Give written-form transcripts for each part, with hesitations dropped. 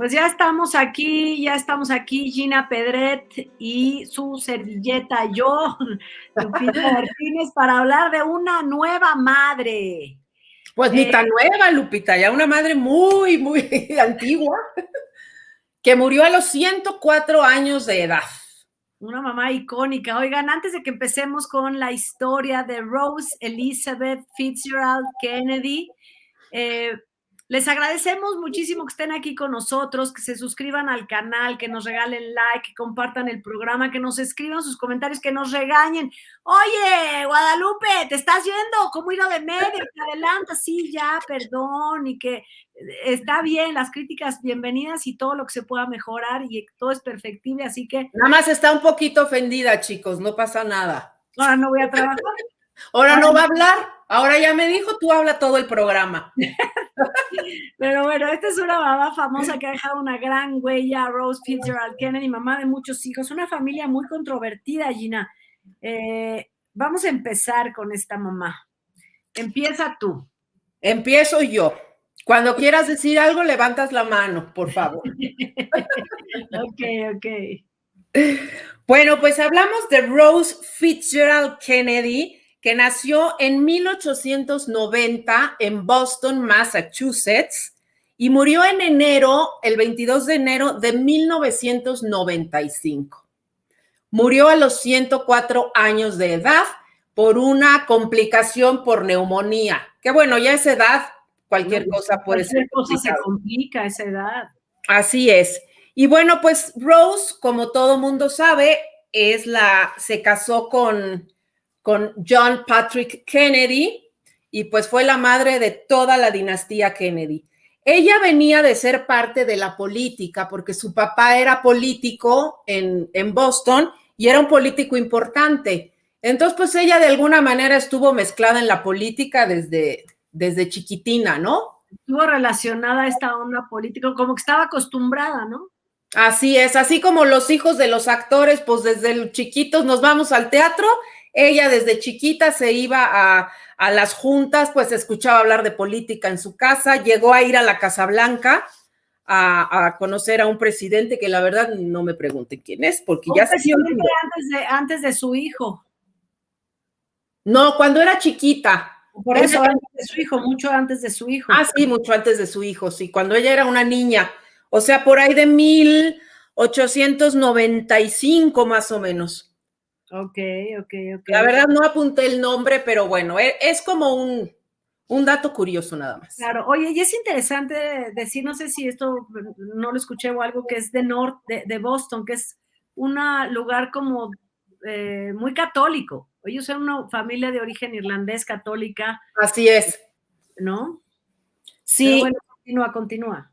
Pues ya estamos aquí, Gina Pedret y su servilleta, yo, Lupita Martínez, para hablar de una nueva madre. Pues ni tan nueva, Lupita, ya una madre muy, muy antigua, que murió a los 104 años de edad. Una mamá icónica. Oigan, antes de que empecemos con la historia de Rose Elizabeth Fitzgerald Kennedy, les agradecemos muchísimo que estén aquí con nosotros, que se suscriban al canal, que nos regalen like, que compartan el programa, que nos escriban sus comentarios, que nos regañen. Oye, Guadalupe, te estás yendo como hilo de medio, te adelantas, sí, ya, perdón, y que está bien, las críticas bienvenidas y todo lo que se pueda mejorar y todo es perfectible, así que... Nada más está un poquito ofendida, chicos, no pasa nada. Ahora no voy a trabajar. Ahora no va a hablar, ahora ya me dijo, tú habla todo el programa. Pero bueno, esta es una mamá famosa que ha dejado una gran huella, Rose Fitzgerald Kennedy, mamá de muchos hijos, una familia muy controvertida, Gina. Vamos a empezar con esta mamá. Empieza tú. Empiezo yo. Cuando quieras decir algo, levantas la mano, por favor. Ok. Bueno, pues hablamos de Rose Fitzgerald Kennedy, que nació en 1890 en Boston, Massachusetts, y murió en el 22 de enero de 1995. Murió a los 104 años de edad por una complicación por neumonía. Que bueno, ya a esa edad cualquier cosa puede ser complicado. Cualquier cosa se complica a esa edad. Así es. Y bueno, pues Rose, como todo mundo sabe, se casó con John Patrick Kennedy y pues fue la madre de toda la dinastía Kennedy. Ella venía de ser parte de la política porque su papá era político en Boston y era un político importante. Entonces, pues ella de alguna manera estuvo mezclada en la política desde chiquitina, ¿no? Estuvo relacionada a esta onda política, como que estaba acostumbrada, ¿no? Así es, así como los hijos de los actores, pues desde chiquitos nos vamos al teatro, ella desde chiquita se iba a las juntas, pues escuchaba hablar de política en su casa, llegó a ir a la Casa Blanca a conocer a un presidente que la verdad no me pregunten quién es, porque ya se antes de su hijo. No, cuando era chiquita. Por eso, antes de su hijo, mucho antes de su hijo. Ah, sí, mucho antes de su hijo, sí, cuando ella era una niña, o sea, por ahí de 1895 más o menos. Ok. La verdad no apunté el nombre, pero bueno, es como un dato curioso nada más. Claro, oye, y es interesante decir, no sé si esto no lo escuché o algo, que es de Boston, que es un lugar como muy católico. Ellos son una familia de origen irlandés católica. Así es. ¿No? Sí. Pero bueno, continúa.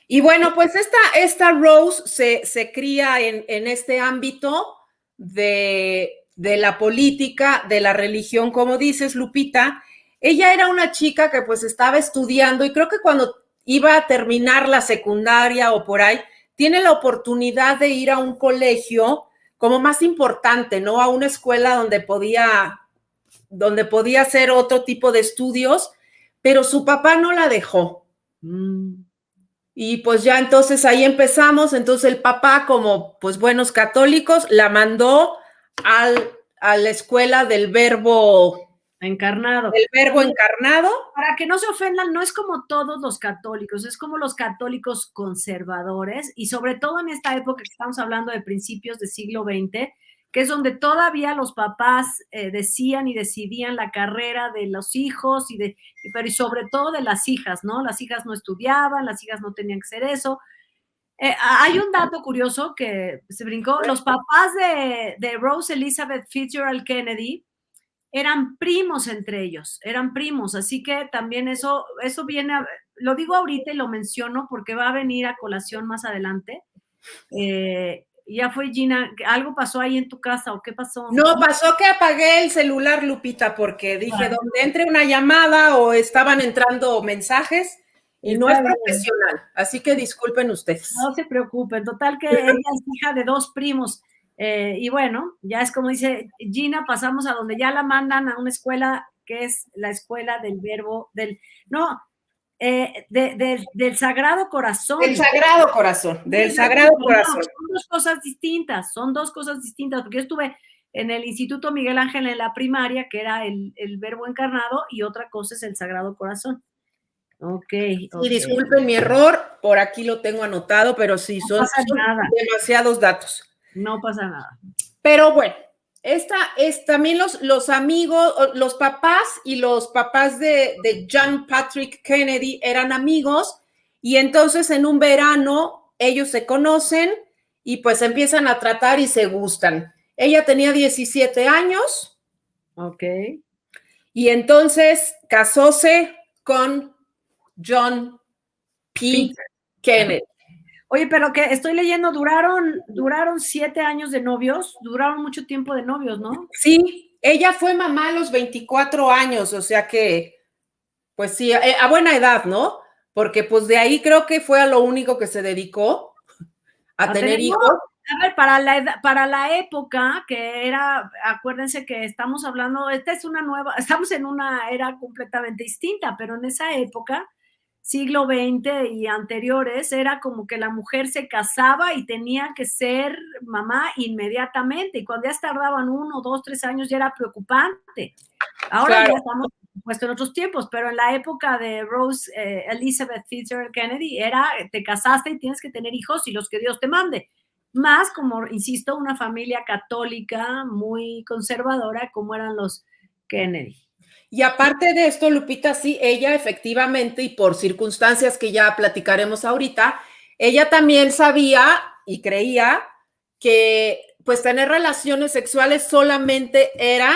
Y bueno, pues esta Rose se cría en este ámbito de la política, de la religión, como dices, Lupita. Ella era una chica que pues estaba estudiando y creo que cuando iba a terminar la secundaria o por ahí, tiene la oportunidad de ir a un colegio como más importante, ¿no? A una escuela donde podía hacer otro tipo de estudios, pero su papá no la dejó. Y pues ya entonces ahí empezamos, entonces el papá, como pues buenos católicos, la mandó a la escuela del Verbo encarnado. El Verbo encarnado. Para que no se ofendan, no es como todos los católicos, es como los católicos conservadores, y sobre todo en esta época que estamos hablando de principios del siglo XX, que es donde todavía los papás decían y decidían la carrera de los hijos, pero sobre todo de las hijas, ¿no? Las hijas no estudiaban, las hijas no tenían que hacer eso. Hay un dato curioso que se brincó. Los papás de Rose Elizabeth Fitzgerald Kennedy eran primos entre ellos, eran primos, así que también eso viene, lo digo ahorita y lo menciono porque va a venir a colación más adelante. Ya fue, Gina, ¿algo pasó ahí en tu casa o qué pasó? No, pasó que apagué el celular, Lupita, porque dije, donde entre una llamada o estaban entrando mensajes y no es profesional, así que disculpen ustedes. No se preocupen, total que ella es hija de dos primos. Y bueno, ya es como dice Gina, pasamos a donde ya la mandan a una escuela que es la escuela del Verbo no, del Sagrado Corazón. Del Sagrado Corazón, del Sagrado Corazón. Son dos cosas distintas, porque yo estuve en el Instituto Miguel Ángel en la primaria, que era el Verbo encarnado, y otra cosa es el Sagrado Corazón. Ok. Sí, disculpen mi error, por aquí lo tengo anotado, pero sí, son demasiados datos. No pasa nada. Pero bueno, esta es también los amigos, los papás y los papás de John Patrick Kennedy eran amigos, y entonces en un verano ellos se conocen y pues empiezan a tratar y se gustan. Ella tenía 17 años. Ok. Y entonces casóse con John P. Kennedy. Oye, pero que estoy leyendo, duraron 7 años de novios, duraron mucho tiempo de novios, ¿no? Sí, ella fue mamá a los 24 años, o sea que, pues sí, a buena edad, ¿no? Porque pues de ahí creo que fue a lo único que se dedicó, a tener hijos. A ver, para la época que era, acuérdense que estamos hablando, estamos en una era completamente distinta, pero en esa época, siglo XX y anteriores, era como que la mujer se casaba y tenía que ser mamá inmediatamente, y cuando ya tardaban 1, 2, 3 años ya era preocupante. Ahora ya estamos puesto en otros tiempos, pero en la época de Rose Elizabeth Fitzgerald Kennedy te casaste y tienes que tener hijos y los que Dios te mande. Más como, insisto, una familia católica muy conservadora como eran los Kennedy. Y aparte de esto, Lupita, sí, ella efectivamente, y por circunstancias que ya platicaremos ahorita, ella también sabía y creía que pues tener relaciones sexuales solamente era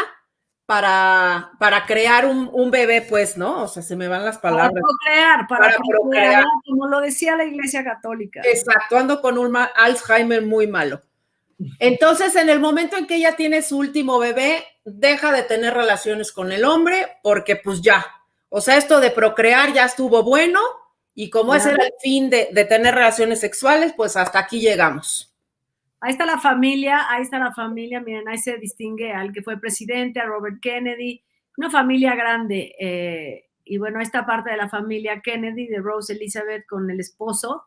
para crear un bebé, pues, ¿no? O sea, se me van las palabras. Para procrear, como lo decía la Iglesia Católica. Exacto, ando con un Alzheimer muy malo. Entonces, en el momento en que ella tiene su último bebé, deja de tener relaciones con el hombre porque pues ya, o sea, esto de procrear ya estuvo bueno, y como ese era el fin de tener relaciones sexuales, pues hasta aquí llegamos. Ahí está la familia, miren, ahí se distingue al que fue presidente, a Robert Kennedy, una familia grande, y bueno, esta parte de la familia Kennedy, de Rose Elizabeth con el esposo.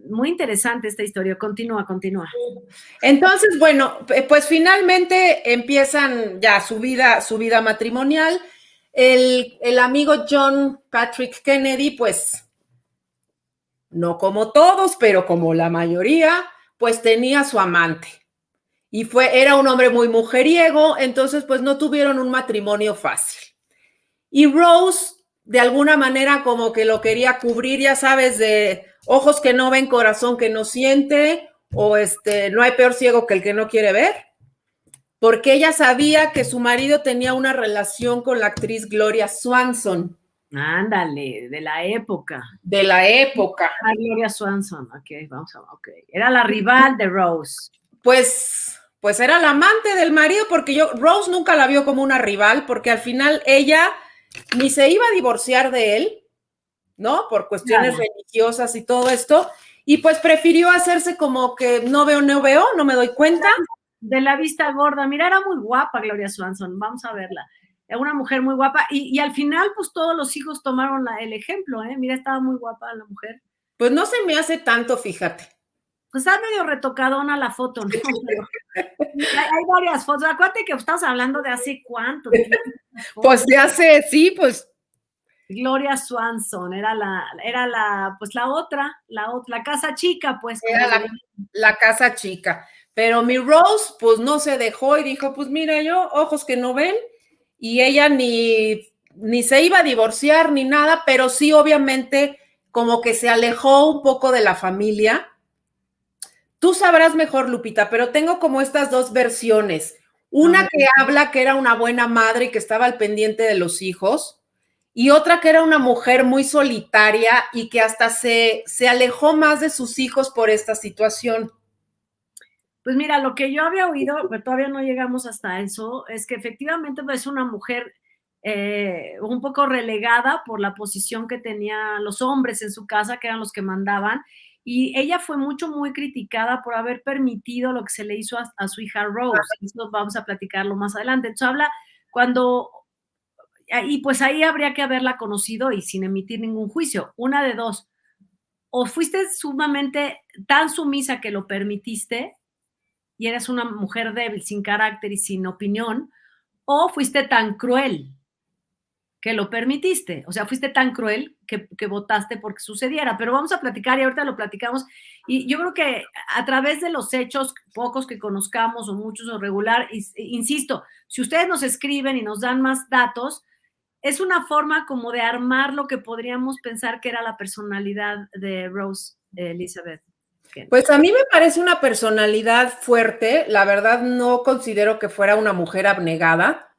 Muy interesante esta historia, continúa. Entonces, bueno, pues finalmente empiezan ya su vida matrimonial. El amigo John Patrick Kennedy, pues, no como todos, pero como la mayoría, pues tenía su amante. Y era un hombre muy mujeriego, entonces pues no tuvieron un matrimonio fácil. Y Rose, de alguna manera, como que lo quería cubrir, ya sabes, de ojos que no ven, corazón que no siente, o no hay peor ciego que el que no quiere ver, porque ella sabía que su marido tenía una relación con la actriz Gloria Swanson. Ándale, de la época. De la época. Gloria Swanson, ok. Era la rival de Rose. Pues era la amante del marido, porque Rose nunca la vio como una rival, porque al final ella ni se iba a divorciar de él, ¿no? Por cuestiones religiosas y todo esto, y pues prefirió hacerse como que no veo, no me doy cuenta. De la vista gorda, mira, era muy guapa Gloria Swanson, vamos a verla. Era una mujer muy guapa, y al final, pues todos los hijos tomaron el ejemplo, mira, estaba muy guapa la mujer. Pues no se me hace tanto, fíjate. Pues está medio retocadona la foto, ¿no? Hay varias fotos. Acuérdate que estamos hablando de hace cuánto tiempo. Pues de hace, sí, pues. Gloria Swanson era pues la otra, la casa chica, pues. Era la casa chica. Pero mi Rose, pues no se dejó y dijo, pues mira, yo, ojos que no ven, y ella ni se iba a divorciar ni nada, pero sí, obviamente, como que se alejó un poco de la familia. Tú sabrás mejor, Lupita, pero tengo como estas dos versiones. Una que habla que era una buena madre y que estaba al pendiente de los hijos, y otra que era una mujer muy solitaria y que hasta se alejó más de sus hijos por esta situación. Pues mira, lo que yo había oído, pero todavía no llegamos hasta eso, es que efectivamente es una mujer un poco relegada por la posición que tenían los hombres en su casa, que eran los que mandaban, y ella fue muy criticada por haber permitido lo que se le hizo a su hija Rose. Eso vamos a platicarlo más adelante. Entonces habla cuando y pues ahí habría que haberla conocido y sin emitir ningún juicio. Una de dos, o fuiste sumamente tan sumisa que lo permitiste y eres una mujer débil, sin carácter y sin opinión, o fuiste tan cruel que lo permitiste, o sea, fuiste tan cruel que votaste porque sucediera, pero vamos a platicar y ahorita lo platicamos, y yo creo que a través de los hechos, pocos que conozcamos o muchos o regular, insisto, si ustedes nos escriben y nos dan más datos, es una forma como de armar lo que podríamos pensar que era la personalidad de Rose Elizabeth Kennedy. Pues a mí me parece una personalidad fuerte, la verdad no considero que fuera una mujer abnegada.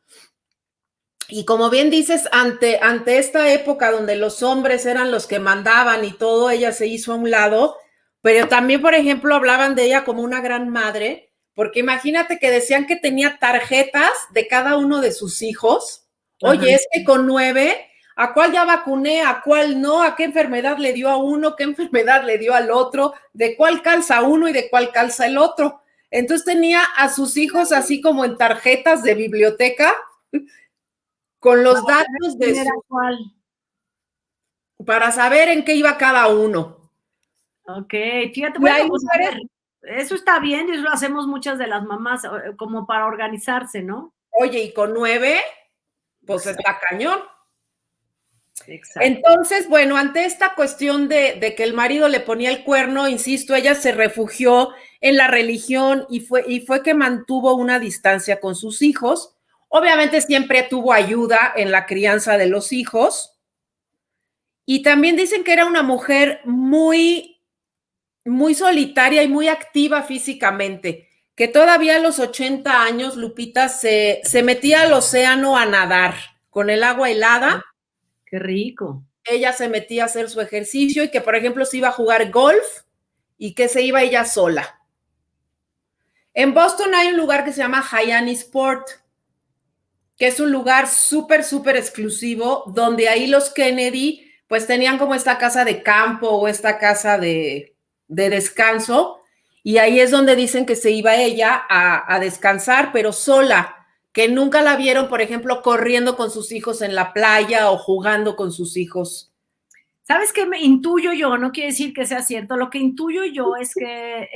Y como bien dices, ante esta época donde los hombres eran los que mandaban y todo, ella se hizo a un lado, pero también, por ejemplo, hablaban de ella como una gran madre, porque imagínate que decían que tenía tarjetas de cada uno de sus hijos. Oye, Ajá. es que con 9, ¿a cuál ya vacuné? ¿A cuál no? ¿A qué enfermedad le dio a uno? ¿Qué enfermedad le dio al otro? ¿De cuál calza uno y de cuál calza el otro? Entonces tenía a sus hijos así como en tarjetas de biblioteca, con los datos de su, para saber en qué iba cada uno. Ok, fíjate, Y bueno, hay pues a lugares, ver, eso está bien y eso lo hacemos muchas de las mamás, como para organizarse, ¿no? oye, y con 9, pues está cañón. Exacto. Entonces, bueno, ante esta cuestión de que el marido le ponía el cuerno, insisto, ella se refugió en la religión y fue que mantuvo una distancia con sus hijos. Obviamente siempre tuvo ayuda en la crianza de los hijos. Y también dicen que era una mujer muy, muy solitaria y muy activa físicamente, que todavía a los 80 años, Lupita, se metía al océano a nadar con el agua helada. Qué rico. Ella se metía a hacer su ejercicio y que, por ejemplo, se iba a jugar golf y que se iba ella sola. En Boston hay un lugar que se llama Hyannisport, que es un lugar súper, súper exclusivo, donde ahí los Kennedy pues tenían como esta casa de campo o esta casa de descanso, y ahí es donde dicen que se iba ella a descansar, pero sola, que nunca la vieron, por ejemplo, corriendo con sus hijos en la playa o jugando con sus hijos. ¿Sabes qué me intuyo yo? No quiere decir que sea cierto. Lo que intuyo yo es que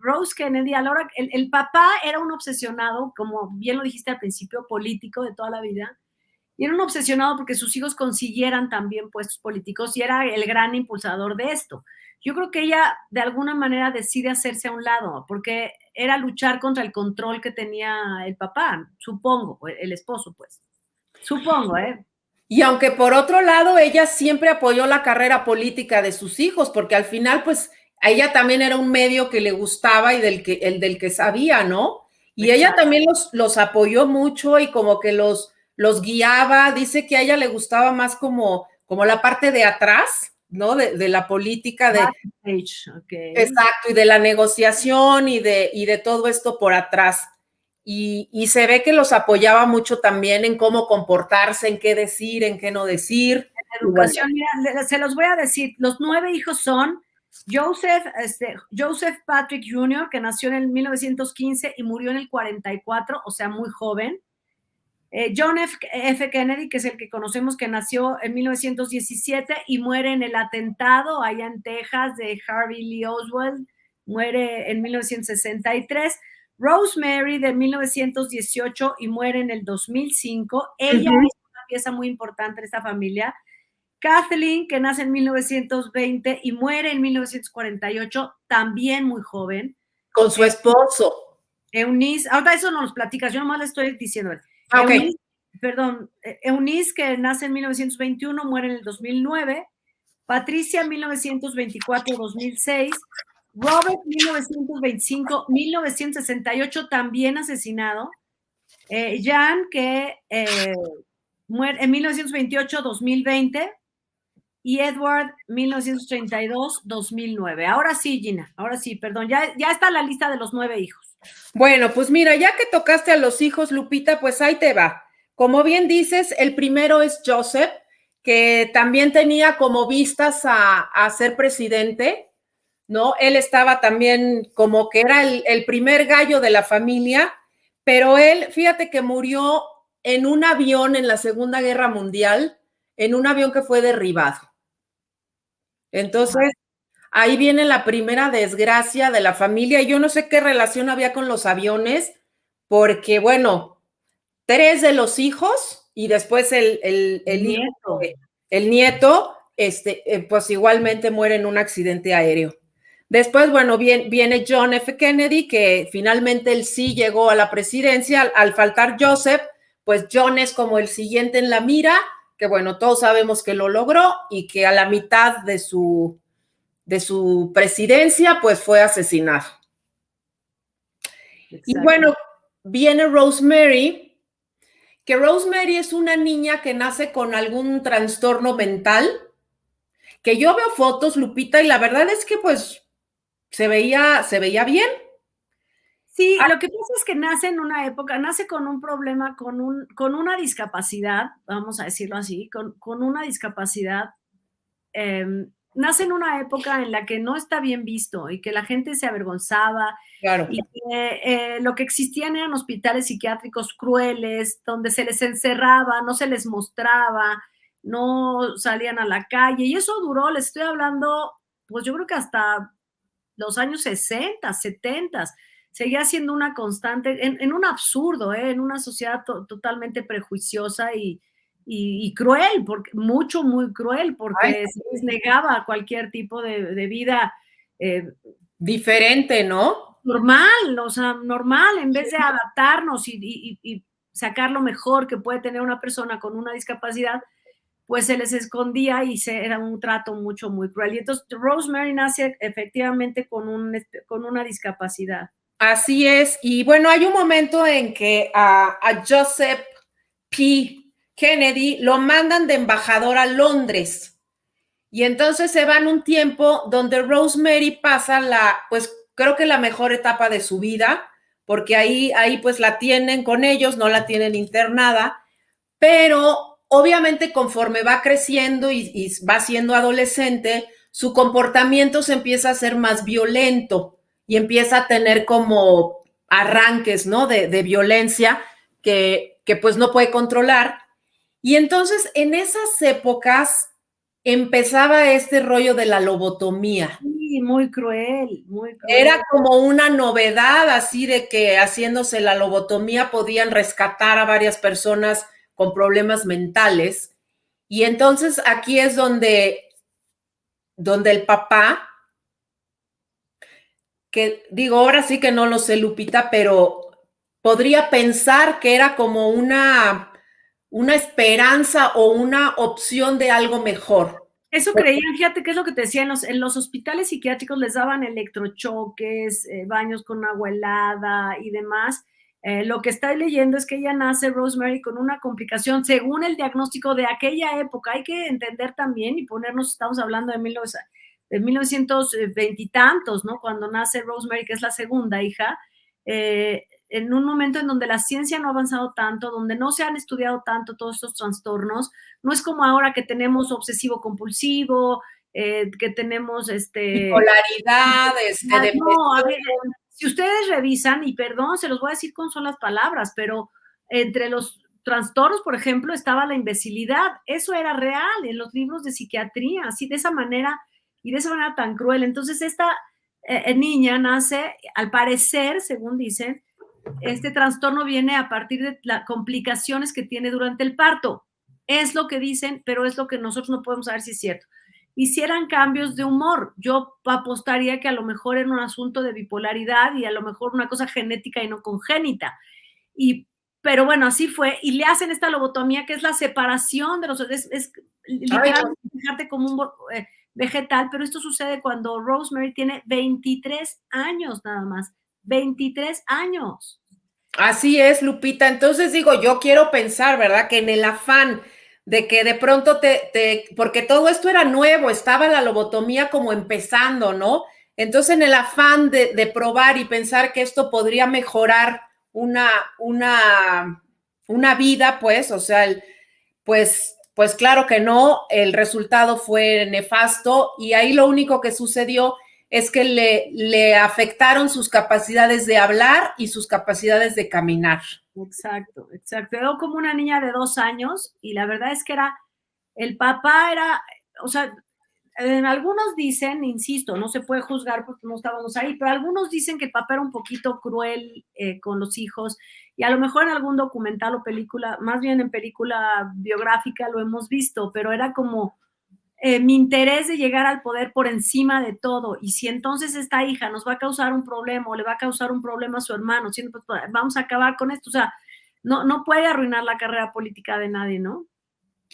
Rose Kennedy, a la hora, el papá era un obsesionado, como bien lo dijiste al principio, político de toda la vida, y era un obsesionado porque sus hijos consiguieran también puestos políticos y era el gran impulsador de esto. Yo creo que ella de alguna manera decide hacerse a un lado porque era luchar contra el control que tenía el papá, supongo, el esposo, pues. Supongo, ¿eh? Y aunque por otro lado ella siempre apoyó la carrera política de sus hijos, porque al final pues a ella también era un medio que le gustaba y del que sabía, ¿no? Y Exacto. ella también los apoyó mucho y como que los guiaba. Dice que a ella le gustaba más como la parte de atrás, ¿no? De la política, Backstage, okay. exacto, y de la negociación y de todo esto por atrás. Y se ve que los apoyaba mucho también en cómo comportarse, en qué decir, en qué no decir. Educación, bueno, mira, se los voy a decir, los 9 hijos son Joseph Patrick Jr., que nació en el 1915 y murió en el 44, o sea, muy joven. John F. Kennedy, que es el que conocemos, que nació en 1917 y muere en el atentado allá en Texas de Harvey Lee Oswald, muere en 1963. Rosemary, de 1918 y muere en el 2005. Ella es una pieza muy importante en esta familia. Kathleen, que nace en 1920 y muere en 1948, también muy joven. Con su esposo. Eunice, ahorita eso nos platicas, yo nomás le estoy diciendo. Okay. Eunice, que nace en 1921, muere en el 2009. Patricia, 1924-2006. Robert, 1925-1968, también asesinado. Jan, que muere en 1928-2020. Y Edward, 1932-2009. Ahora sí, Gina, ahora sí, perdón, ya está la lista de los 9 hijos. Bueno, pues mira, ya que tocaste a los hijos, Lupita, pues ahí te va. Como bien dices, el primero es Joseph, que también tenía como vistas a ser presidente, ¿no? Él estaba también como que era el primer gallo de la familia, pero él, fíjate que murió en un avión en la Segunda Guerra Mundial, en un avión que fue derribado. Entonces, ahí viene la primera desgracia de la familia. Yo no sé qué relación había con los aviones, porque, bueno, 3 de los hijos y después el Nieto. hijo, el nieto, pues igualmente muere en un accidente aéreo. Después, bueno, viene John F. Kennedy, que finalmente él sí llegó a la presidencia. Al faltar Joseph, pues John es como el siguiente en la mira, que bueno, todos sabemos que lo logró y que a la mitad de su presidencia, pues fue asesinado. Exacto. Y bueno, viene Rosemary, que Rosemary es una niña que nace con algún trastorno mental, que yo veo fotos, Lupita, y la verdad es que pues se veía bien. Sí, lo que pasa es que nace en una época, nace con un problema, con una discapacidad, vamos a decirlo así, con una discapacidad, nace en una época en la que no está bien visto y que la gente se avergonzaba. Claro. Y que lo que existían eran hospitales psiquiátricos crueles, donde se les encerraba, no se les mostraba, no salían a la calle, y eso duró, les estoy hablando, pues yo creo que hasta los años 60, 70, seguía siendo una constante, en un absurdo, en una sociedad totalmente prejuiciosa y cruel, porque, muy cruel, porque se les negaba cualquier tipo de vida diferente, ¿no? Normal, o sea, normal, en vez de adaptarnos y sacar lo mejor que puede tener una persona con una discapacidad, pues se les escondía y era un trato muy cruel. Y entonces Rosemary nace efectivamente con una discapacidad. Así es, y bueno, hay un momento en que a Joseph P. Kennedy lo mandan de embajador a Londres, y entonces se van un tiempo donde Rosemary pasa pues creo que la mejor etapa de su vida, porque ahí pues la tienen con ellos, no la tienen internada, pero obviamente conforme va creciendo y va siendo adolescente, su comportamiento se empieza a ser más violento y empieza a tener como arranques, ¿no? De violencia que pues no puede controlar. Y entonces en esas épocas empezaba este rollo de la lobotomía. Sí, muy cruel, muy cruel. Era como una novedad, así de que haciéndose la lobotomía podían rescatar a varias personas con problemas mentales. Y entonces aquí es donde el papá, que digo, ahora sí que no lo sé, Lupita, pero podría pensar que era como una esperanza o una opción de algo mejor. Eso creían, fíjate qué es lo que te decía, en los hospitales psiquiátricos les daban electrochoques, baños con agua helada y demás. Lo que estoy leyendo es que ella nace, Rosemary, con una complicación, según el diagnóstico de aquella época. Hay que entender también y ponernos, estamos hablando de 1920 y tantos, ¿no? Cuando nace Rosemary, que es la segunda hija, en un momento en donde la ciencia no ha avanzado tanto, donde no se han estudiado tanto todos estos trastornos. No es como ahora que tenemos obsesivo compulsivo, que tenemos bipolaridad, no, a ver, si ustedes revisan, y perdón, se los voy a decir con solas palabras, pero entre los trastornos, por ejemplo, estaba la imbecilidad. Eso era real en los libros de psiquiatría, así de esa manera y de esa manera tan cruel. Entonces, esta niña nace, al parecer, según dicen, este trastorno viene a partir de las complicaciones que tiene durante el parto. Es lo que dicen, pero es lo que nosotros no podemos saber si es cierto. Hicieran cambios de humor. Yo apostaría que a lo mejor era un asunto de bipolaridad y a lo mejor una cosa genética y no congénita. Pero bueno, así fue. Y le hacen esta lobotomía, que es la separación de los... Es literalmente dejarte como un vegetal, pero esto sucede cuando Rosemary tiene 23 años nada más. 23 años. Así es, Lupita. Entonces digo, yo quiero pensar, ¿verdad? Que en el afán de que de pronto porque todo esto era nuevo, estaba la lobotomía como empezando, ¿no? Entonces en el afán de probar y pensar que esto podría mejorar una vida, pues, o sea, pues claro que no, el resultado fue nefasto y ahí lo único que sucedió es que le afectaron sus capacidades de hablar y sus capacidades de caminar. Exacto, exacto. Era como una niña de 2 años y la verdad es que el papá era, o sea, algunos dicen, insisto, no se puede juzgar porque no estábamos ahí, pero algunos dicen que el papá era un poquito cruel con los hijos y a lo mejor en algún documental o película, más bien en película biográfica lo hemos visto, pero era como mi interés de llegar al poder por encima de todo y si entonces esta hija nos va a causar un problema o le va a causar un problema a su hermano, siempre, pues, vamos a acabar con esto, o sea, no puede arruinar la carrera política de nadie, ¿no?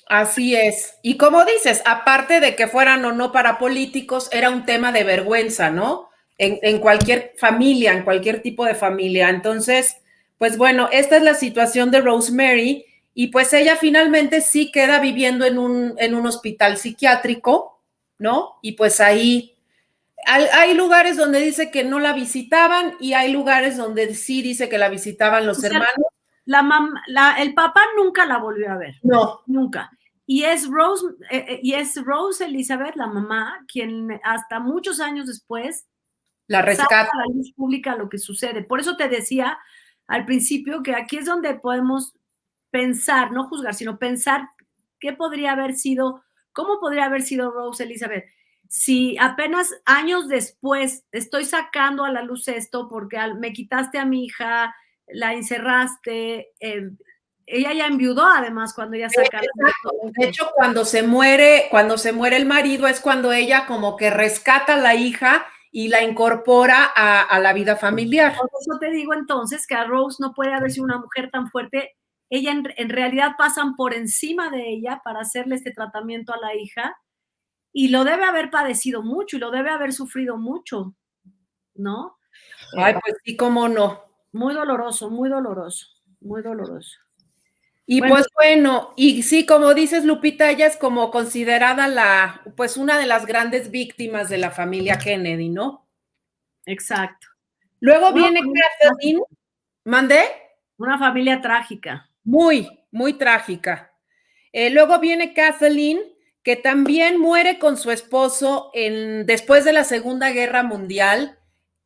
Así es. Y como dices, aparte de que fueran o no para políticos, era un tema de vergüenza, ¿no? En cualquier familia, en cualquier tipo de familia. Entonces, pues bueno, esta es la situación de Rosemary y pues ella finalmente sí queda viviendo en un hospital psiquiátrico, ¿no? Y pues ahí hay lugares donde dice que no la visitaban y hay lugares donde sí dice que la visitaban los hermanos. El papá nunca la volvió a ver. No. Nunca. Y es Rose Elizabeth, la mamá, quien hasta muchos años después la rescata a la luz pública lo que sucede. Por eso te decía al principio que aquí es donde podemos pensar, no juzgar, sino pensar qué podría haber sido, cómo podría haber sido Rose Elizabeth. Si apenas años después estoy sacando a la luz esto porque me quitaste a mi hija, la encerraste, ella ya enviudó además cuando ella saca. De hecho, cuando se muere el marido es cuando ella como que rescata a la hija y la incorpora a la vida familiar. Por eso te digo entonces que a Rose no puede haber sido una mujer tan fuerte. Ella en realidad pasan por encima de ella para hacerle este tratamiento a la hija y lo debe haber padecido mucho y lo debe haber sufrido mucho, ¿no? Ay, pues sí, cómo no. Muy doloroso, muy doloroso, muy doloroso. Y bueno, pues bueno, y sí, como dices, Lupita, ella es como considerada pues una de las grandes víctimas de la familia Kennedy, ¿no? Exacto. Luego viene Kathleen, ¿mandé? Una familia trágica. Muy, muy trágica. Luego viene Kathleen, que también muere con su esposo después de la Segunda Guerra Mundial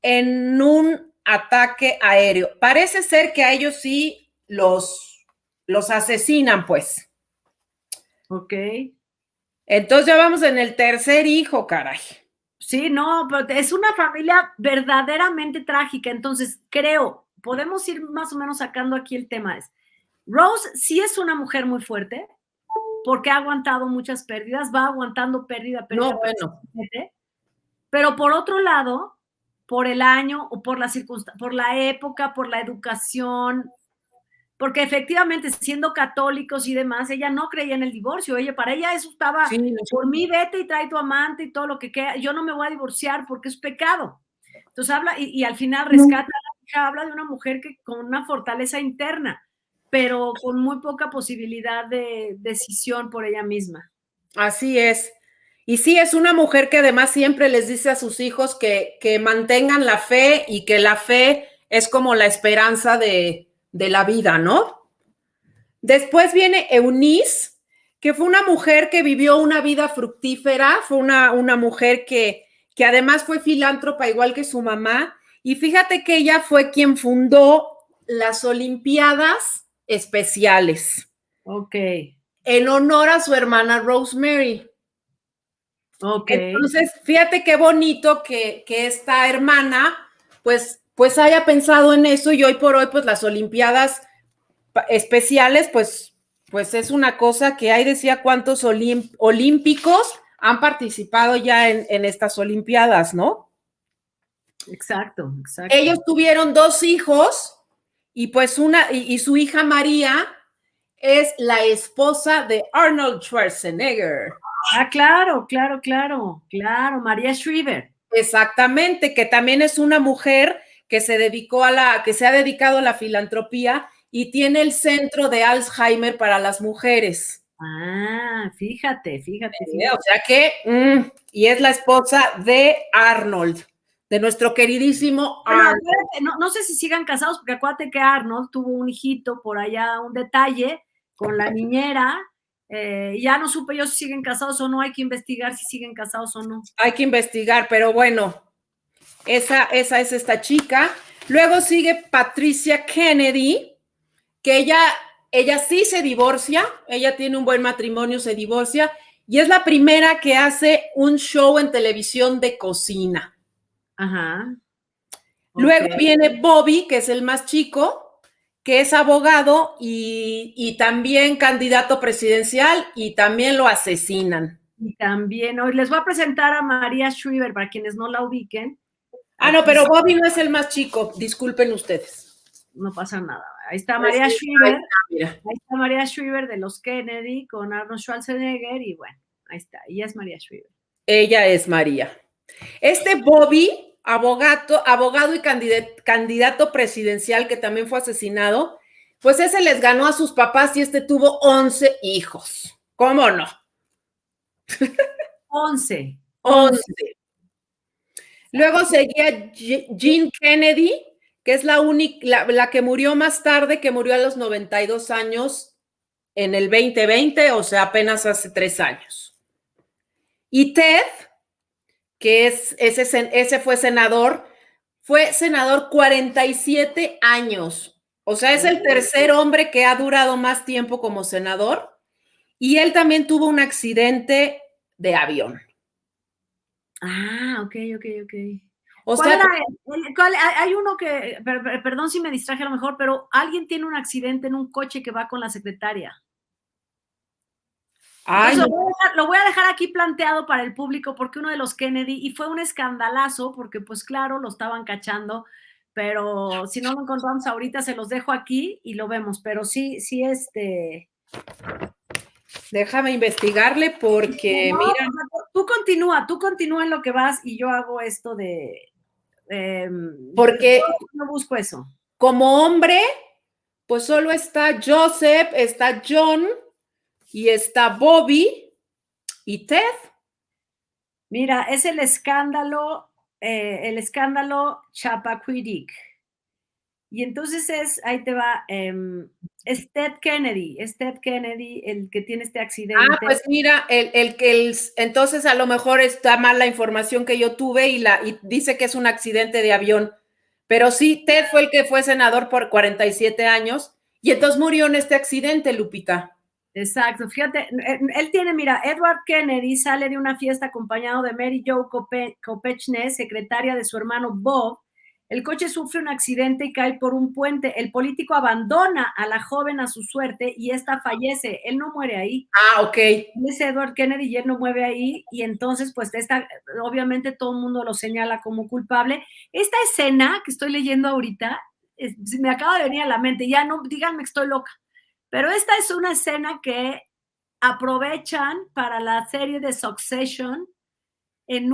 en un ataque aéreo. Parece ser que a ellos sí los asesinan, pues. Ok. Entonces ya vamos en el tercer hijo, caray. Sí, no, pero es una familia verdaderamente trágica. Entonces, podemos ir más o menos sacando aquí el tema. Rose sí es una mujer muy fuerte, porque ha aguantado muchas pérdidas, va aguantando pérdida. No, bueno. Pero por otro lado, por el año o por la circunstancia, por la época, por la educación, porque efectivamente siendo católicos y demás, ella no creía en el divorcio, para ella eso estaba, sí, por mí vete y trae tu amante y todo lo que queda, yo no me voy a divorciar porque es pecado. Entonces habla y al final rescata a la hija, habla de una mujer que con una fortaleza interna, pero con muy poca posibilidad de decisión por ella misma. Así es. Y sí, es una mujer que además siempre les dice a sus hijos que mantengan la fe y que la fe es como la esperanza de la vida, ¿no? Después viene Eunice, que fue una mujer que vivió una vida fructífera, fue una mujer que además fue filántropa igual que su mamá, y fíjate que ella fue quien fundó las Olimpiadas Especiales. Ok. En honor a su hermana Rosemary. Ok. Entonces, fíjate qué bonito que esta hermana, pues haya pensado en eso y hoy por hoy, pues las Olimpiadas Especiales, pues es una cosa que hay, decía cuántos olímpicos han participado ya en estas Olimpiadas, ¿no? Exacto, exacto. Ellos tuvieron 2 hijos y pues y su hija María es la esposa de Arnold Schwarzenegger. Ah, claro, María Shriver. Exactamente, que también es una mujer que se ha dedicado a la filantropía y tiene el centro de Alzheimer para las mujeres. Ah, fíjate. O sea que, y es la esposa de Arnold, de nuestro queridísimo Arnold. No sé si sigan casados, porque acuérdate que Arnold tuvo un hijito por allá, un detalle con la niñera. Ya no supe yo si siguen casados o no, hay que investigar si siguen casados o no. Hay que investigar, pero bueno, Esa es esta chica. Luego sigue Patricia Kennedy, que ella sí se divorcia, ella tiene un buen matrimonio, se divorcia, y es la primera que hace un show en televisión de cocina. Ajá. Luego Okay. viene Bobby, que es el más chico, que es abogado y también candidato presidencial, y también lo asesinan. Y también hoy les voy a presentar a María Shriver, para quienes no la ubiquen. Ah, no, Aquí pero Bobby no es el más chico, disculpen ustedes. no pasa nada. Ahí está Pues María sí, Shriver. mira. Ahí está María Shriver de los Kennedy con Arnold Schwarzenegger y bueno, ahí está. Ella es María Shriver. Ella es María. Este Bobby, abogado y candidato presidencial que también fue asesinado, pues ese les ganó a sus papás y este tuvo 11 hijos. ¿Cómo no? 11. 11. Luego seguía Jean Kennedy, que es la que murió más tarde, que murió a los 92 años en el 2020, o sea, apenas hace 3 años. Y Ted, que ese fue senador 47 años. O sea, es el tercer hombre que ha durado más tiempo como senador. Y él también tuvo un accidente de avión. Ah, ok. O ¿Cuál sea, era? Hay uno que, perdón si me distraje a lo mejor, pero alguien tiene un accidente en un coche que va con la secretaria. ay, Entonces, no. lo voy a dejar aquí planteado para el público porque uno de los Kennedy, y fue un escandalazo porque pues claro, lo estaban cachando, pero si no lo encontramos ahorita se los dejo aquí y lo vemos, pero sí, Déjame investigarle porque, no, mira, tú continúa en lo que vas y yo hago esto porque no busco eso. como hombre, pues solo está Joseph, está John y está Bobby y Ted. Mira, es el escándalo Chappaquiddick. Y entonces ahí te va, es Ted Kennedy el que tiene este Ah, accidente. pues mira, entonces a lo mejor está mal la información que yo tuve y dice que es un accidente de avión. Pero sí, Ted fue el que fue senador por 47 años y entonces murió en este accidente, Lupita. Exacto, fíjate, él tiene, mira, Edward Kennedy sale de una fiesta acompañado de Mary Jo Kopechne, secretaria de su hermano Bob. El coche sufre un accidente y cae por un puente. El político abandona a la joven a su suerte y esta fallece. Él no muere ahí. Ah, ok. Es Edward Kennedy y él no mueve ahí y entonces pues obviamente todo el mundo lo señala como culpable. Esta escena que estoy leyendo ahorita me acaba de venir a la mente, ya no díganme que estoy loca, pero esta es una escena que aprovechan para la serie de Succession en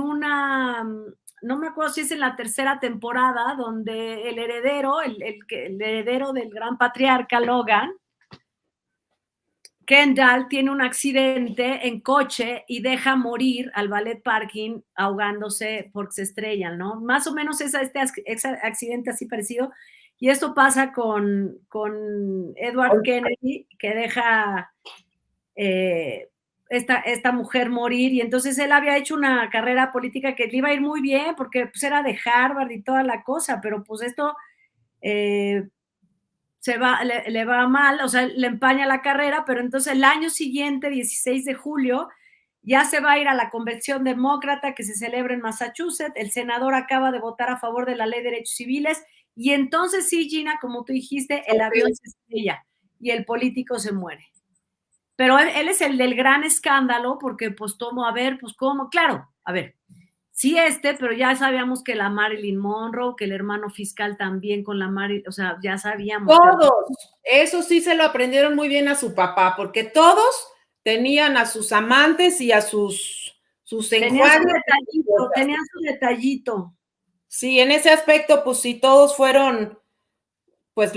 no me acuerdo si es en la tercera temporada, donde el heredero, el heredero del gran patriarca Logan, Kendall tiene un accidente en coche y deja morir al ballet parking ahogándose porque se estrellan, ¿no? Más o menos es este accidente así parecido. Y esto pasa con Edward Kennedy, que deja esta mujer morir. Y entonces él había hecho una carrera política que le iba a ir muy bien porque pues, era de Harvard y toda la cosa, pero pues esto le va mal, o sea, le empaña la carrera, pero entonces el año siguiente, 16 de julio, ya se va a ir a la convención demócrata que se celebra en Massachusetts, el senador acaba de votar a favor de la ley de derechos civiles, y entonces sí, Gina, como tú dijiste, el avión se estrella y el político se muere. Pero él es el del gran escándalo, porque pues tomo, a ver, pues cómo, claro, a ver, sí pero ya sabíamos que la Marilyn Monroe, que el hermano fiscal también con la Marilyn, o sea, ya sabíamos. Todos, eso sí se lo aprendieron muy bien a su papá, porque todos tenían a sus amantes y a sus enjuagues. Tenían su detallito. Sí, en ese aspecto, pues sí, todos fueron, pues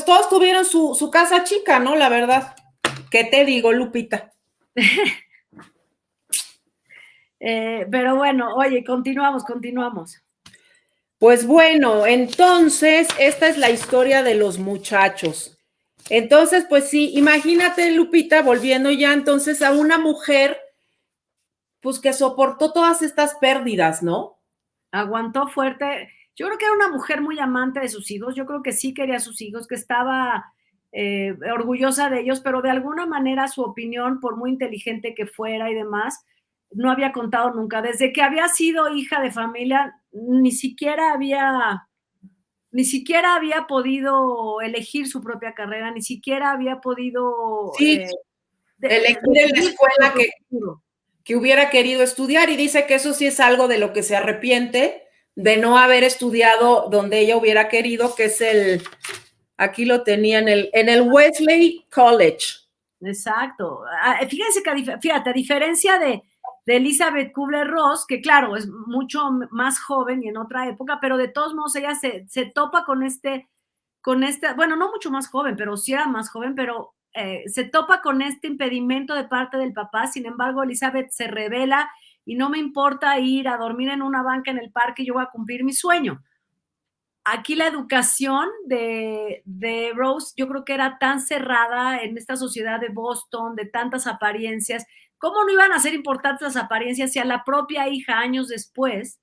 todos tuvieron su casa chica, ¿no? La verdad. ¿Qué te digo, Lupita? Pero bueno, oye, continuamos. Pues bueno, entonces, esta es la historia de los muchachos. Entonces, pues sí, imagínate, Lupita, volviendo ya entonces a una mujer, pues que soportó todas estas pérdidas, ¿no? aguantó fuerte. Yo creo que era una mujer muy amante de sus hijos, yo creo que sí quería a sus hijos, que estaba orgullosa de ellos, pero de alguna manera su opinión, por muy inteligente que fuera y demás, no había contado nunca. Desde que había sido hija de familia, ni siquiera había podido elegir su propia carrera, ni siquiera había podido Sí, elegir en la decidir su escuela propio futuro. que hubiera querido estudiar, y dice que eso sí es algo de lo que se arrepiente, de no haber estudiado donde ella hubiera querido, que es aquí lo tenía en el Wesley College. Exacto. Fíjense que, fíjate, a diferencia de Elizabeth Kubler-Ross, que claro, es mucho más joven y en otra época, pero de todos modos ella se topa con bueno, no mucho más joven, pero sí era más joven, pero se topa con este impedimento de parte del papá. Sin embargo, Elizabeth se revela y no me importa ir a dormir en una banca en el parque, yo voy a cumplir mi sueño. Aquí la educación de Rose, yo creo que era tan cerrada en esta sociedad de Boston, de tantas apariencias. ¿Cómo no iban a ser importantes las apariencias si a la propia hija, años después,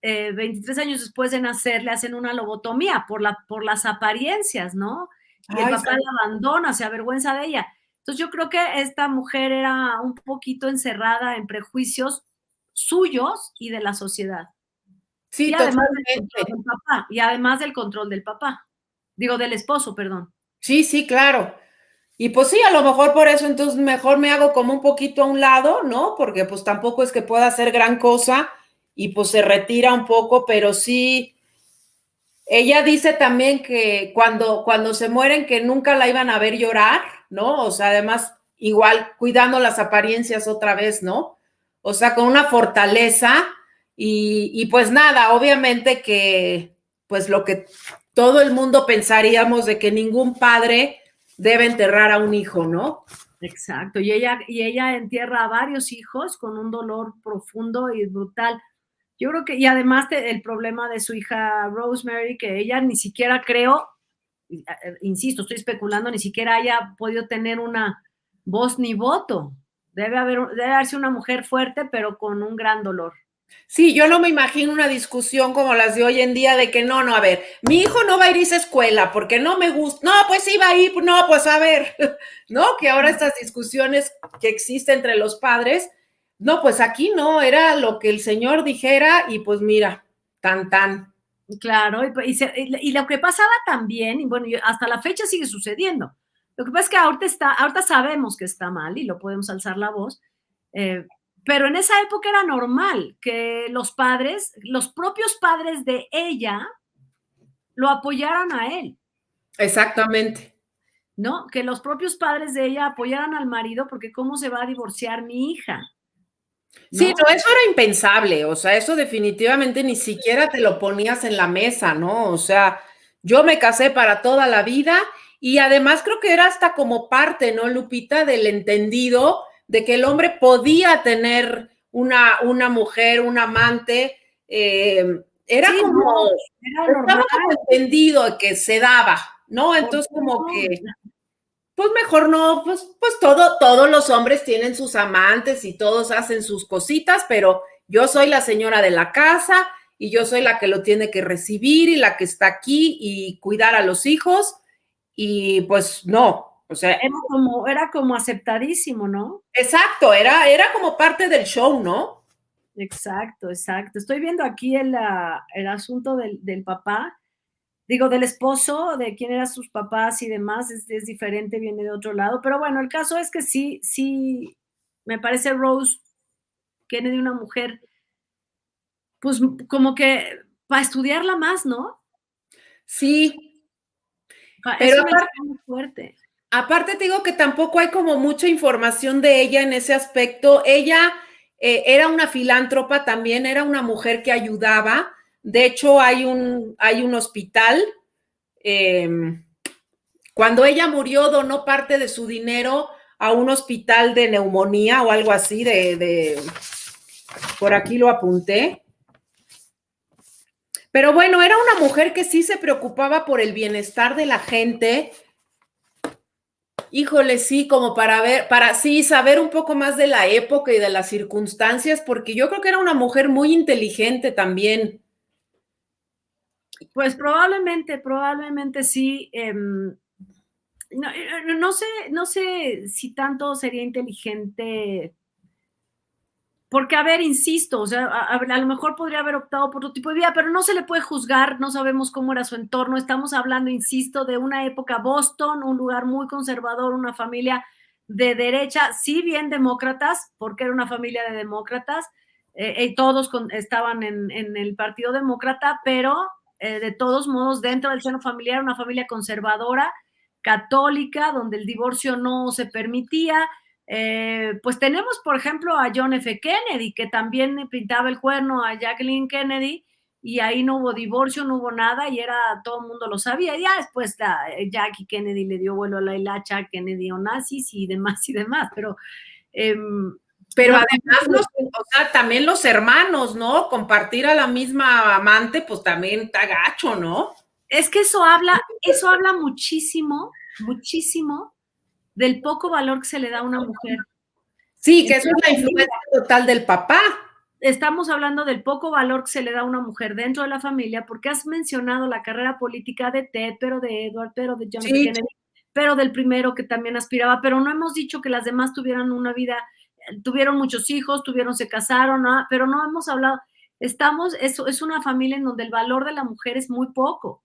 23 años después de nacer, le hacen una lobotomía por las apariencias, ¿no? Y el papá la abandona, se avergüenza de ella. Entonces yo creo que esta mujer era un poquito encerrada en prejuicios suyos y de la sociedad. Sí, Y además del control totalmente. del papá, y además del control del papá. Digo, del esposo, perdón. Sí, sí, claro. Y pues sí, a lo mejor por eso entonces mejor me hago como un poquito a un lado, ¿no? Porque pues tampoco es que pueda hacer gran cosa y pues se retira un poco, pero sí, ella dice también que cuando se mueren que nunca la iban a ver llorar, ¿no? O sea, además igual cuidando las apariencias otra vez, ¿no? O sea, con una fortaleza y pues nada, obviamente que pues lo que todo el mundo pensaríamos de que ningún padre debe enterrar a un hijo, ¿no? Exacto. Y ella entierra a varios hijos con un dolor profundo y brutal. Yo creo que, y además el problema de su hija Rosemary, que ella ni siquiera creo, insisto, estoy especulando, ni siquiera haya podido tener una voz ni voto. Debe haberse una mujer fuerte, pero con un gran dolor. Sí, yo no me imagino una discusión como las de hoy en día de que no, a ver, mi hijo no va a ir a esa escuela porque no me gusta, no, pues sí va a ir, no, pues a ver, ¿no? Que ahora estas discusiones que existen entre los padres, no, pues aquí no, era lo que el señor dijera y pues mira, tan, tan. Claro, y lo que pasaba también, y bueno, hasta la fecha sigue sucediendo. Lo que pasa es que ahorita sabemos que está mal y lo podemos alzar la voz, pero en esa época era normal que los propios padres de ella, lo apoyaran a él, Exactamente. ¿no? Que los propios padres de ella apoyaran al marido, porque ¿cómo se va a divorciar mi hija? Sí, ¿No? no, eso era impensable, o sea, eso definitivamente ni siquiera te lo ponías en la mesa, ¿no? O sea, yo me casé para toda la vida y además creo que era hasta como parte, ¿no, Lupita? Del entendido de que el hombre podía tener una mujer, un amante, era Sí, como, no, era estaba normal. como entendido de que se daba, ¿no? ¿Por Entonces qué como no? que pues mejor no, pues todos los hombres tienen sus amantes y todos hacen sus cositas, pero yo soy la señora de la casa y yo soy la que lo tiene que recibir y la que está aquí y cuidar a los hijos y pues no, o sea, Era como aceptadísimo, ¿no? exacto, era como parte del show, ¿no? Exacto, exacto. Estoy viendo aquí el asunto del papá, digo, del esposo, de quién eran sus papás y demás, es diferente, viene de otro lado, pero bueno, el caso es que sí, sí, me parece Rose Kennedy una mujer, pues como que para estudiarla más, ¿no? Sí, Es pero una historia muy fuerte. aparte te digo que tampoco hay como mucha información de ella en ese aspecto. Ella era una filántropa también, era una mujer que ayudaba. De hecho, hay un hospital. Eh, Cuando ella murió, donó parte de su dinero a un hospital de neumonía o algo así, por aquí lo apunté. Pero bueno, era una mujer que sí se preocupaba por el bienestar de la gente. Híjole, sí, como para ver, para sí saber un poco más de la época y de las circunstancias, porque yo creo que era una mujer muy inteligente también. Pues probablemente sí. No sé si tanto sería inteligente, porque, a ver, insisto, o sea, a lo mejor podría haber optado por otro tipo de vida, pero no se le puede juzgar, no sabemos cómo era su entorno. Estamos hablando, insisto, de una época Boston, un lugar muy conservador, una familia de derecha, sí bien demócratas, porque era una familia de demócratas, todos estaban en el Partido Demócrata, pero de todos modos, dentro del seno familiar, una familia conservadora, católica, donde el divorcio no se permitía. Pues tenemos, por ejemplo, a John F. Kennedy, que también pintaba el cuerno a Jacqueline Kennedy, y ahí no hubo divorcio, no hubo nada, y todo el mundo lo sabía. Y ya después Jackie Kennedy le dio vuelo a la hilacha, Kennedy o nazis y demás, eh, Pero no, además, o sea, también los hermanos, ¿no? Compartir a la misma amante, pues también está gacho, ¿no? es que eso habla muchísimo del poco valor que se le da a una mujer. Sí, que eso es la influencia total del papá. Estamos hablando del poco valor que se le da a una mujer dentro de la familia, porque has mencionado la carrera política de Ted, pero de Edward, pero de John F. Kennedy, pero del primero que también aspiraba, pero no hemos dicho que las demás tuvieran una vida, tuvieron muchos hijos, se casaron, ¿no? Pero no hemos hablado, es una familia en donde el valor de la mujer es muy poco.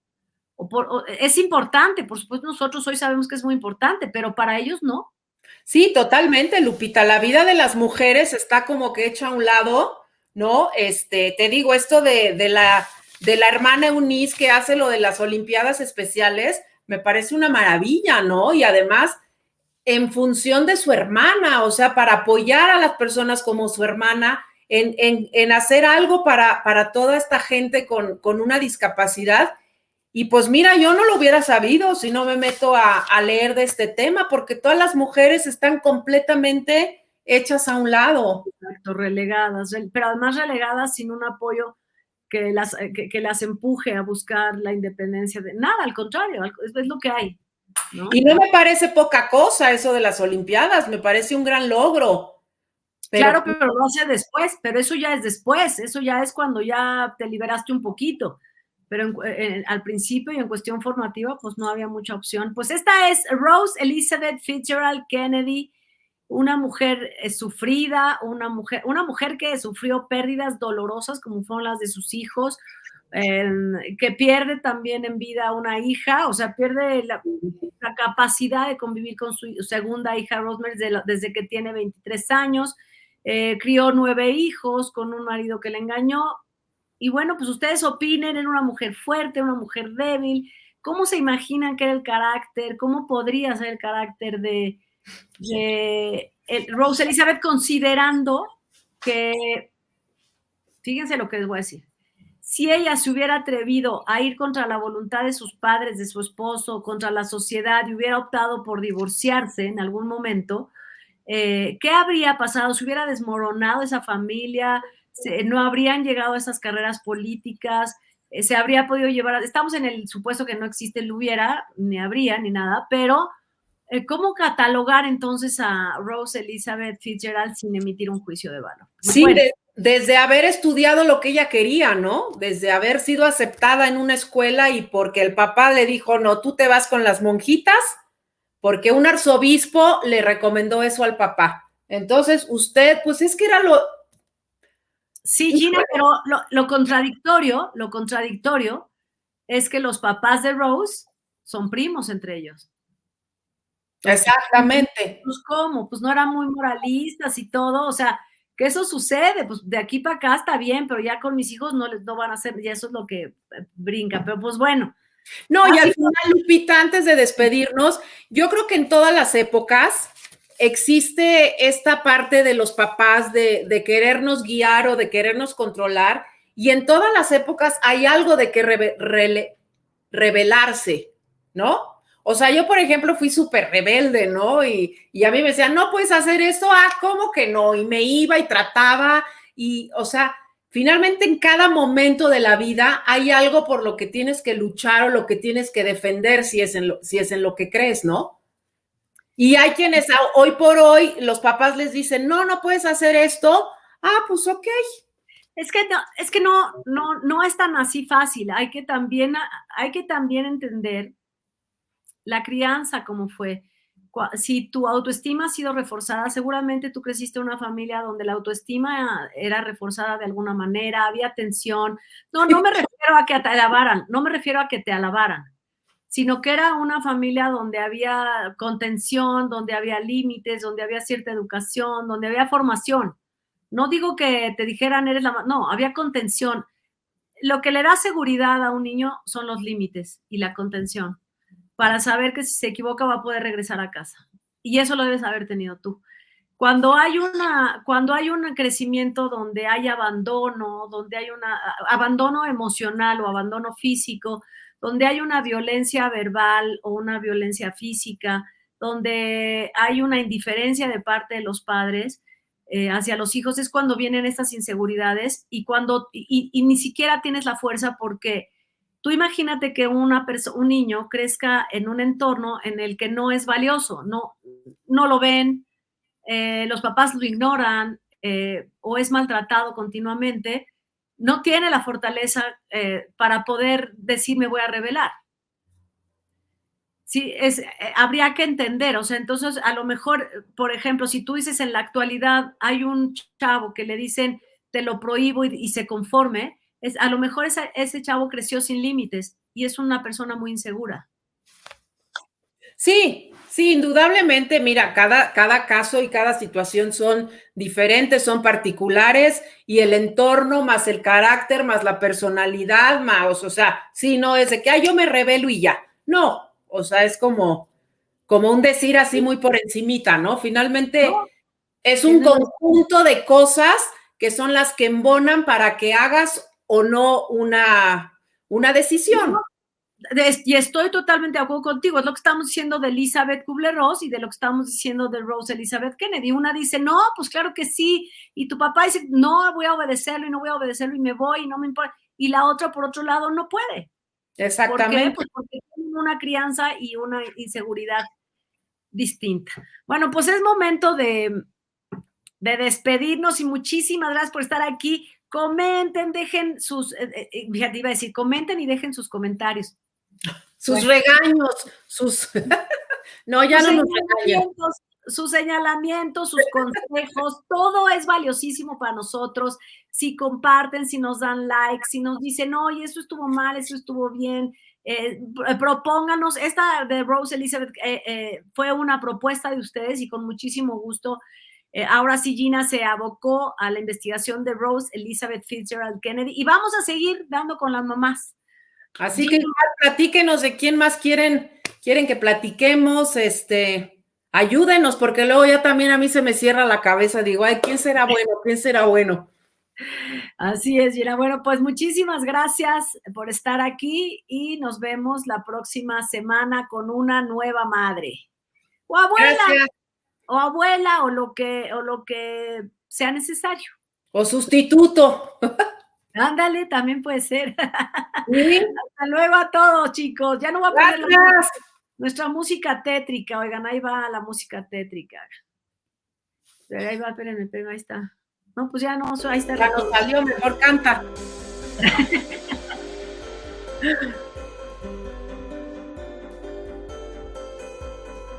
Es importante, por supuesto, nosotros hoy sabemos que es muy importante, pero para ellos no. Sí, totalmente, Lupita. La vida de las mujeres está como que hecha a un lado, ¿no? Te digo, esto de la hermana Eunice que hace lo de las Olimpiadas Especiales, me parece una maravilla, ¿no? Y además, en función de su hermana, o sea, para apoyar a las personas como su hermana, en hacer algo para toda esta gente con una discapacidad. Y pues mira, yo no lo hubiera sabido si no me meto a leer de este tema, porque todas las mujeres están completamente hechas a un lado. Exacto, relegadas, pero además relegadas sin un apoyo que las empuje a buscar la independencia de nada, al contrario, es lo que hay, ¿no? Y no me parece poca cosa eso de las Olimpiadas, me parece un gran logro. Claro, pero lo hace después, pero eso ya es después, eso ya es cuando ya te liberaste un poquito, pero al principio y en cuestión formativa, pues no había mucha opción. Pues esta es Rose Elizabeth Fitzgerald Kennedy, una mujer sufrida, una mujer que sufrió pérdidas dolorosas como fueron las de sus hijos, que pierde también en vida a una hija, o sea, pierde la capacidad de convivir con su segunda hija Rosemary desde que tiene 23 años, crió 9 hijos con un marido que le engañó, y bueno, pues ustedes opinen, era una mujer fuerte, una mujer débil, ¿cómo se imaginan que era el carácter? ¿Cómo podría ser el carácter de Rose Elizabeth, considerando que, fíjense lo que les voy a decir, si ella se hubiera atrevido a ir contra la voluntad de sus padres, de su esposo, contra la sociedad, y hubiera optado por divorciarse en algún momento, ¿qué habría pasado? ¿Se hubiera desmoronado esa familia? ¿No habrían llegado a esas carreras políticas? ¿Se habría podido llevar? Estamos en el supuesto que no existe el hubiera, ni habría, ni nada, pero ¿cómo catalogar entonces a Rose Elizabeth Fitzgerald sin emitir un juicio de valor? Sí, Bueno, desde haber estudiado lo que ella quería, ¿no? Desde haber sido aceptada en una escuela y porque el papá le dijo, no, tú te vas con las monjitas, porque un arzobispo le recomendó eso al papá. Entonces, usted, pues es que era lo... Sí, Gina, pero lo contradictorio es que los papás de Rose son primos entre ellos. Exactamente. Pues, ¿cómo? Pues no eran muy moralistas y todo, o sea, que eso sucede, pues de aquí para acá está bien, pero ya con mis hijos no van a hacer, ya eso es lo que brinca, pero pues bueno. No, y al final, Lupita, antes de despedirnos, yo creo que en todas las épocas existe esta parte de los papás de querernos guiar o de querernos controlar, y en todas las épocas hay algo de que rebelarse, ¿no? O sea, yo, por ejemplo, fui súper rebelde, ¿no? Y a mí me decían, no puedes hacer esto, ¿cómo que no? Y me iba y trataba, y, o sea, finalmente en cada momento de la vida hay algo por lo que tienes que luchar o lo que tienes que defender si es en lo que crees, ¿no? Y hay quienes hoy por hoy los papás les dicen, no, no puedes hacer esto. Ah, pues ok. Es que no es tan así fácil. Hay que también entender la crianza como fue. Si tu autoestima ha sido reforzada, seguramente tú creciste en una familia donde la autoestima era reforzada de alguna manera, había tensión. No me refiero a que te alabaran, no me refiero a que te alabaran, sino que era una familia donde había contención, donde había límites, donde había cierta educación, donde había formación. No digo que te dijeran eres la... No, había contención. Lo que le da seguridad a un niño son los límites y la contención, para saber que si se equivoca va a poder regresar a casa. Y eso lo debes haber tenido tú. Cuando hay un crecimiento donde hay abandono, donde hay abandono emocional o abandono físico, donde hay una violencia verbal o una violencia física, donde hay una indiferencia de parte de los padres hacia los hijos, es cuando vienen estas inseguridades y ni siquiera tienes la fuerza, porque tú imagínate que un niño crezca en un entorno en el que no es valioso, no lo ven, los papás lo ignoran o es maltratado continuamente, no tiene la fortaleza para poder decir me voy a rebelar. Sí, habría que entender, o sea, entonces a lo mejor, por ejemplo, si tú dices en la actualidad hay un chavo que le dicen te lo prohíbo y se conforme, a lo mejor ese chavo creció sin límites y es una persona muy insegura. Sí, sí, indudablemente, mira, cada caso y cada situación son diferentes, son particulares, y el entorno más el carácter, más la personalidad, más, o sea, sí, no es de que yo me rebelo y ya. No, o sea, es como un decir así muy por encimita, ¿no? Finalmente ¿No? es un conjunto de cosas que son las que embonan para que hagas o no una decisión. No, y estoy totalmente de acuerdo contigo, es lo que estamos diciendo de Elizabeth Kubler-Ross y de lo que estamos diciendo de Rose Elizabeth Kennedy. Una dice, no, pues claro que sí, y tu papá dice, no, voy a obedecerlo y no voy a obedecerlo y me voy y no me importa, y la otra, por otro lado, no puede. Exactamente. ¿Por qué? Pues porque tienen una crianza y una inseguridad distinta. Bueno, pues es momento de despedirnos y muchísimas gracias por estar aquí. Comenten, dejen fíjate, iba a decir, comenten y dejen sus comentarios. Sus regaños, no, ya no nos regañan. Sus señalamientos, sus consejos, todo es valiosísimo para nosotros. Si comparten, si nos dan like, si nos dicen, oye, eso estuvo mal, eso estuvo bien, propónganos. Esta de Rose Elizabeth fue una propuesta de ustedes y con muchísimo gusto. Ahora sí, Gina se abocó a la investigación de Rose Elizabeth Fitzgerald Kennedy y vamos a seguir dando con las mamás. Así que platíquenos de quién más quieren que platiquemos, ayúdenos, porque luego ya también a mí se me cierra la cabeza, digo, ay, ¿quién será bueno? ¿Quién será bueno? Así es, Gina. Bueno, pues muchísimas gracias por estar aquí y nos vemos la próxima semana con una nueva madre. O abuela. Gracias. O abuela, o lo que sea necesario. O sustituto. Ándale, también puede ser. ¿Sí? Hasta luego a todos, chicos. Ya no voy a poner nuestra música tétrica. Oigan, ahí va la música tétrica. Ahí va, espérenme, ahí está. No, pues ya no, ahí está. Ya nos salió, mejor canta.